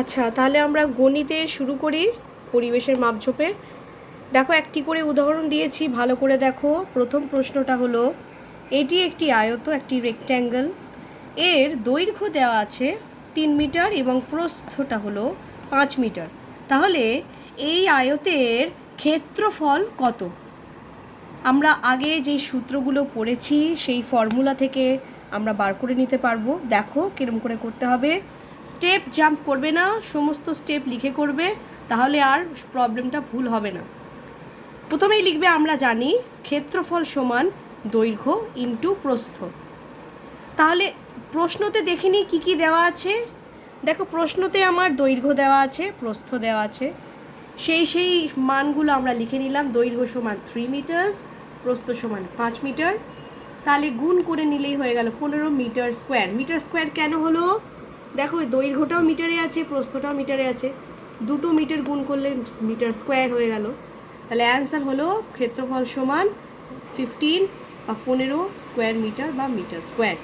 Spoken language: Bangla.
আচ্ছা, তাহলে আমরা গণিতে শুরু করি পরিবেশের মাপঝোপের। দেখো, একটি করে উদাহরণ দিয়েছি, ভালো করে দেখো। প্রথম প্রশ্নটা হলো, এটি একটি আয়ত, একটি রেক্ট্যাঙ্গেল। এর দৈর্ঘ্য দেওয়া আছে 3 মিটার এবং প্রস্থটা হলো 5 মিটার। তাহলে এই আয়তের ক্ষেত্রফল কত? আমরা আগে যে সূত্রগুলো পড়েছি সেই ফর্মুলা থেকে আমরা বার করে নিতে পারবো। দেখো কিরম করে করতে হবে। স্টেপ জাম্প করবে না, সমস্ত স্টেপ লিখে করবে, তাহলে আর প্রবলেমটা ভুল হবে না। প্রথমেই লিখবে, আমরা জানি ক্ষেত্রফল সমান দৈর্ঘ্য ইন্টু প্রস্থ। তাহলে প্রশ্নতে দেখিনি কি কি দেওয়া আছে। দেখো, প্রশ্নতে আমার দৈর্ঘ্য দেওয়া আছে, প্রস্থ দেওয়া আছে। সেই মানগুলো আমরা লিখে নিলাম। দৈর্ঘ্য সমান 3 মিটার্স, প্রস্থ সমান 5 মিটার। তাহলে গুণ করে নিলেই হয়ে গেল 15 মিটার স্কোয়ার। মিটার স্কোয়ার কেন হলো? দেখো, দৈর্ঘ্যটাও মিটারে আছে, প্রস্থটাও মিটারে আছে, দুটো মিটার গুণ করলে মিটার স্কোয়ার হয়ে গেল। তাহলে অ্যান্সার হলো ক্ষেত্রফল সমান 15 বা 15 স্কোয়ার মিটার বা মিটার স্কোয়ার।